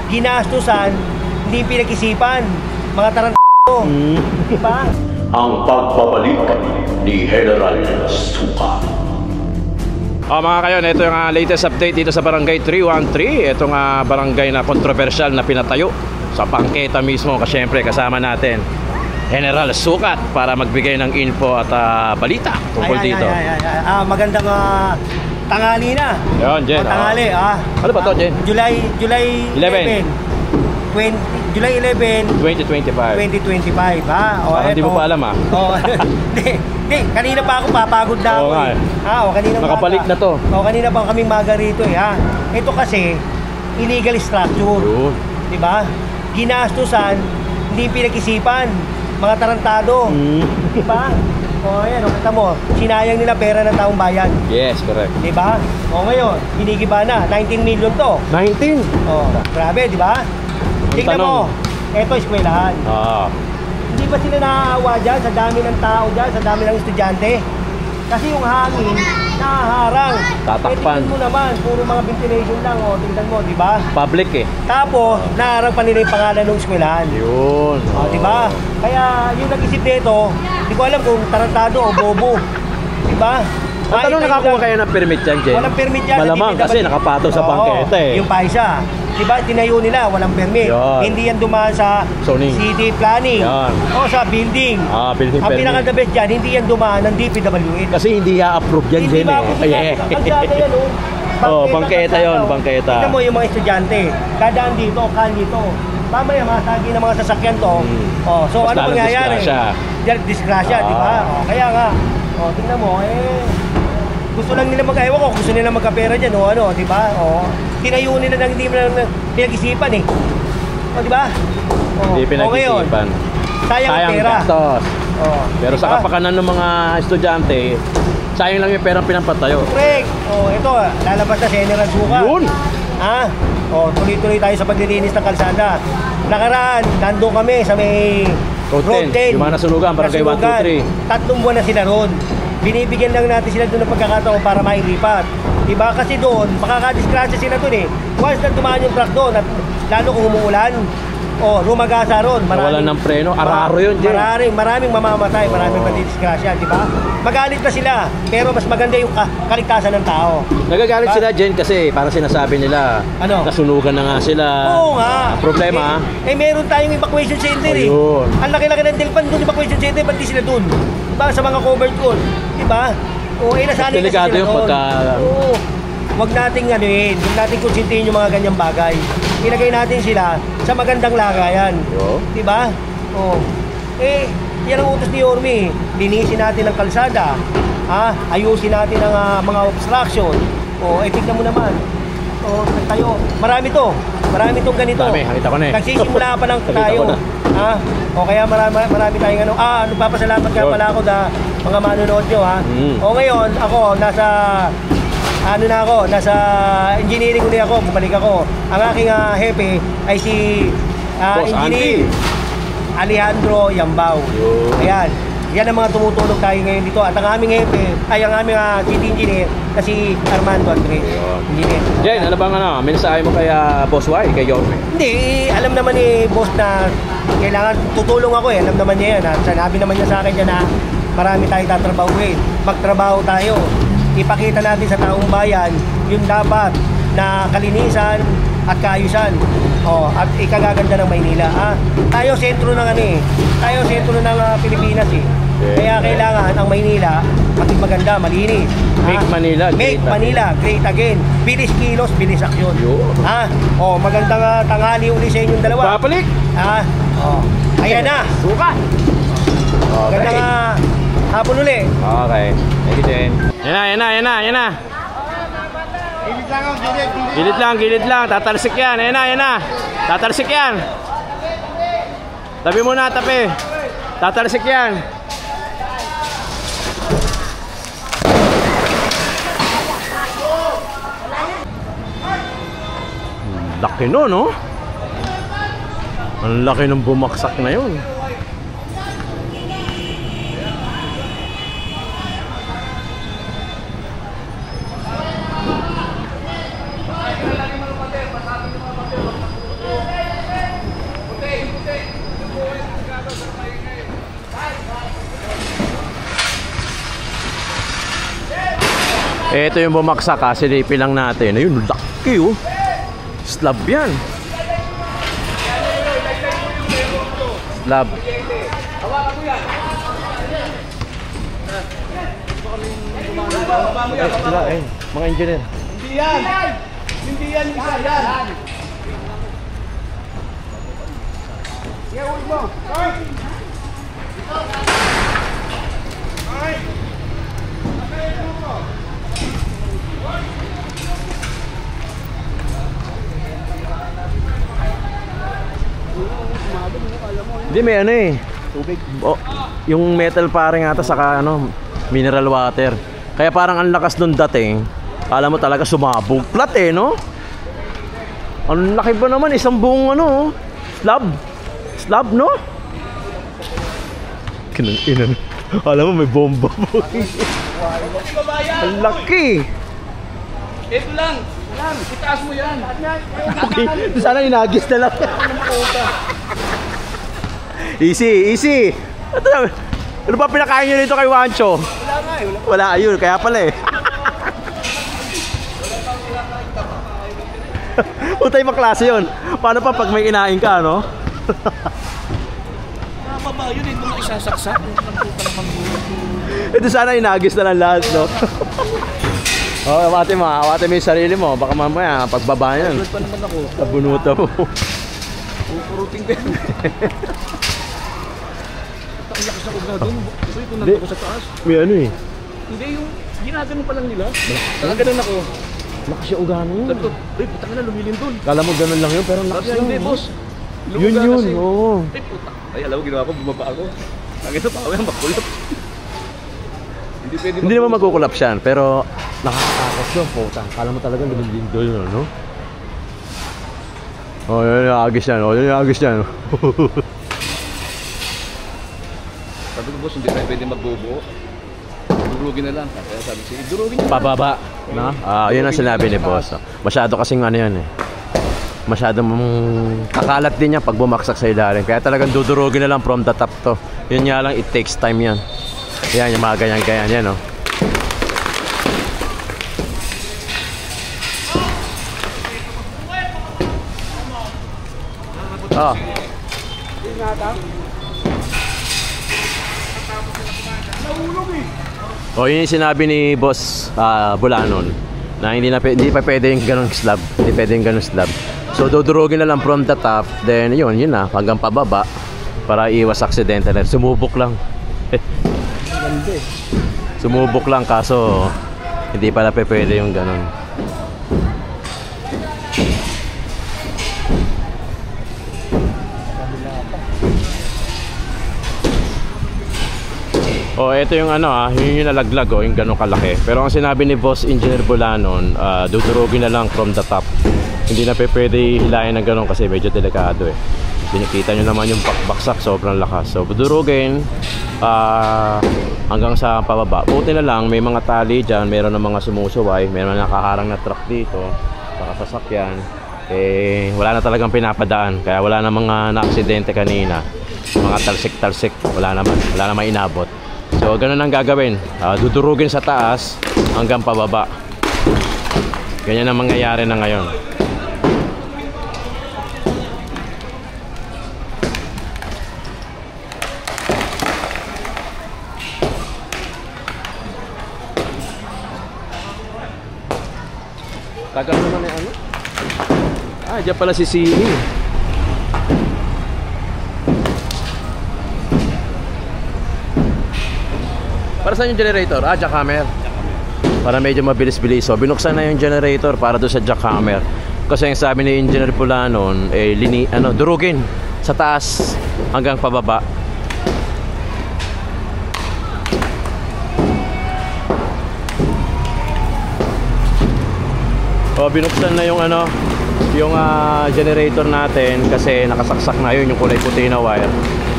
ginastusan, hindi pinag-isipan. Mga tarantado. Diba? Ang pagbabalik ni General Suka. Mga kayon, ito yung latest update dito sa Barangay 313. Itong barangay na kontrobersyal na pinatayo sa Bangketa mismo. Kasi syempre kasama natin General Sukat para magbigay ng info at balita tungkol dito. Magandang tanghali na. Yun, Jen. Tanghali. Ano ba to, Jen? July 11. July 11, 2025. 2025, ha? Hindi mo pa alam, ha? Hindi, kanina pa ako papagod na ako. Kanina nakabalik na to. Kanina pa kaming maga rito, ha? Ito kasi, illegal structure. Diba? Ginastusan, hindi pinag-isipan. Mga tarantado. Diba? Ayan, kita mo, sinayang nila pera ng taong bayan. Yes, correct. Diba? Ngayon, hinigiba na, 19 million to. 19? Grabe, diba? Tingnan mo, eto eskwelahan. Hindi ba sila naaawa dyan sa dami ng tao dyan, sa dami ng estudyante? Kasi yung hangin, nahaharang. Tatakpan. Tingnan mo naman, puro mga ventilation lang, tingnan mo, di ba? Public Tapos, naharang pa nila yung pangalan ng eskwelahan. Yun. Di ba? Kaya yung nag-isip nito, di ko alam kung tarantado o bobo. Di ba? Tanong nakakuha kayo ng permit dyan, Jen? Walang permit yan. Malamang kasi nakapatong sa Bangketa Yung paisa. Diba, tinayo nila, walang permit. Hindi yan dumaan sa zoning, city planning. O sa building. Building ang permit. pinaka-the best dyan, hindi yan dumaan ng DPWH. Kasi hindi i-approve yan, Jen. Kalsada yan, Bangketa yun, Bangketa. Tingnan mo yung mga estudyante. Kadaan dito, dito. Mamaya masagi ng mga sasakyan to. So ano mangyayari? Disgrasya, di ba? Kaya nga, tingnan mo, gusto lang nila mag-ayaw ko, gusto nila magkapera dyan, di ba? Tinayo nila nang hindi mo pinag-isipan, di ba? Hindi pinag-isipan. Sayang ang pera. Gastos. Pero sa kapakanan ng mga estudyante, sayang lang yung perang pinapatayo. Correct. Ito, lalabas na si General Suka. Yun! Tuloy-tuloy tayo sa paglilinis ng kalsada. Nakaraan, nandun kami sa may Road 10. Yung mga nasunugan, barangay 123. 3 buwan na sila roon. Binibigyan lang natin sila doon ng pagkakataon para mailipat. Diba? Kasi doon, makakadiskrasya sila doon Once na dumaan yung truck doon, at lalo kung umuulan, rumagasa ron. Wala ng preno, araro yun, Jen. Maraming mamamatay, maraming madidiskrasya, diba? Magalit na sila, pero mas maganda yung kaligtasan ng tao. Nagagalit sila, Jen, kasi parang sinasabi nila, nasunugan na nga sila. Oo nga. Problema, meron tayong evacuation center Ang laki-laki ng Delpan doon, evacuation center, ba't di sila doon? Diba? Sa mga covered court, diba? Nasanay na sila doon. Huwag nating huwag nating konsintihin yung mga ganyang bagay. Ilagay natin sila sa magandang lagayan. Diba? Yan ang utos ni Yorme. Linisin natin ang kalsada. Ayusin natin ang mga obstruction. Tignan mo naman. Tayo. Marami itong ganito. Nakita ko na Nagsisimula pa lang tayo. Kaya marami tayong nagpapasalamat nga pala ako na mga manonood nyo ngayon ako nasa engineering ulit ako, bumalik ako. Ang aking hepe ay si Engineer Alejandro Yambao. Ayan, yan ang mga tumutulong tayo ngayon dito. At ang aming hepe ay ang aming city engineer na si Armando Andres. Engineer. Jen, ano bang mensahe mo kay Boss Y, kay Yorme? Hindi, alam naman ni Boss na kailangan tutulong ako Alam naman niya yan. Sanabi naman niya sa akin na marami tayong tatrabahuin. Magtrabaho tayo. Ipakita natin sa taong bayan yung dapat na kalinisan at kaayusan. At ikagaganda ng Maynila. Tayo sentro ng tayo sentro ng Pilipinas Kaya kailangan ang Maynila maging maganda, malinis. Make Manila great again. Bilis kilos, bilis aksyon. Magandang tanghali uli sa inyong dalawa. Babalik. Ayan na. Suka. Magandang hapon uli. Okay. Thank you, Jen. Yan na. Gilid lang. Tatalsik yan. Ayan na. Tatalsik yan. Tabi muna, tabi. Tatalsik yan. Laki no? Ang laki ng bumaksak na yun. Ito yung bumaksak ha, silipin lang natin. Ayun, laki oh. Slab yan. Slab. Sila mga engineer. Hindi yan! Hindi yan isa yan! Hindi, may ano eh. Tubig. Oh, yung metal paring ata saka ano, mineral water. Kaya parang ang lakas nung dating. Alam mo talaga sumabog. Flat eh, no? Ang laki ba naman, isang buong ano, slab. Slab, no? Kinang-inan. Alam mo, may bomba po. Ang laki. Ito lang. Itaas mo yan. Sana inagis na lang. Easy, easy. Ano ba pinakain nyo dito kay Wancho? Wala nga eh. Wala, ayun, kaya pala eh. Utay maklase yun. Paano pa pag may inain ka, no? Nakababa yun, ito mo isasaksak. Ito sana inagis na lang lahat, no? Oh, awate mo yung sarili mo. Baka mamaya, pagbaba yan. Tulad pa naman ako. Tabunuta mo. Pupuruting ko yan. Takiyak sa uga doon. Ito yung nandun ko sa taas. May ano eh. Hindi yung ginagano pa lang nila. Nakaganon ako. Lakas yung uga mo. Sabi ko, putang na lumilin doon. Kala mo ganun lang yun, pero lakas Sabi hindi, yun. boss. Yun, oo. Puta. Ay, alam mo, ginawa ko, bumaba ako. Nakita pa ako yan, makulap. Hindi naman magkukulap siyan, pero nakakatakot yun, puta. Kala mo talaga lumilindol yun, no? Oh, yun yung agis yan, Sabi ko, boss, hindi tayo pwede magbubuo. Durugin na lang. Kaya sabi siya, durugin niya. Pababa, no? Yun ang sinabi ni boss. Masyado kasing ano yan eh. Masyadong kakalat din yan pag bumaksak sa ilalim. Kaya talagang dudurugin na lang from the top to. Yun nga lang, it takes time yan. Yan, yung mga ganyan-ganyan yan, no? Oh. Oh, yun yung sinabi ni Boss Bulanon na hindi pa pwede yung ganun slab. Hindi pwede yung ganun slab. So dudurugin na lang from the top. Then yun na hanggang pababa para iwas aksidente na. Sumubok lang. Sumubok lang kaso hindi pala pwede yung ganun. Oh, ito yung ano yun yung nalaglag yung ganun kalaki. Pero ang sinabi ni Boss Engineer Bulanon, dudurugin na lang from the top. Hindi na pwede hilahin ng ganun kasi medyo delikado eh. Kita nyo naman yung baksak, sobrang lakas. So, dudurugin hanggang sa pababa. Buti na lang, may mga tali dyan, meron ng mga sumusuway, meron na nakaharang na truck dito, saka sasakyan. Eh, wala na talagang pinapadaan. Kaya wala na mga na-aksidente kanina. Mga talsik-talsik, wala naman inabot. So ganun ang gagawin, dudurugin sa taas hanggang pababa. Ganyan ang mangyayari na ngayon. Tagal naman yung ano? Diyan pala si Sini. Para saan yung generator? Jackhammer. Para medyo mabilis-bilis. So, binuksan na yung generator para doon sa jackhammer. Kasi yung sabi ni Engineer Bulanon, durugin sa taas hanggang pababa. Binuksan na yung generator natin kasi nakasaksak na yun yung kulay puti na wire.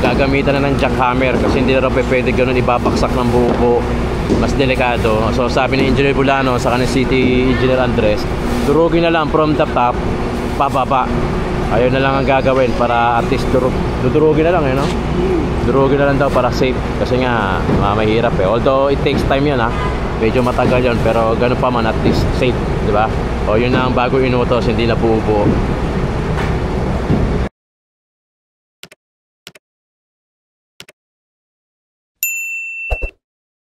Gagamitan na ng jackhammer kasi hindi na pwede ganun ibabaksak ng buo. Mas delikado. So sabi ni Engineer Bulano sa kanin City Engineer Andres, durugin na lang from the top pababa. Ayun na lang ang gagawin para at least dudurugin na lang Durugin na lang daw para safe kasi nga mahirap eh. Although it takes time yan Medyo matagal yon pero ganun pa man at least safe, di ba? O yun na ang bago inutos, hindi na buo-buo.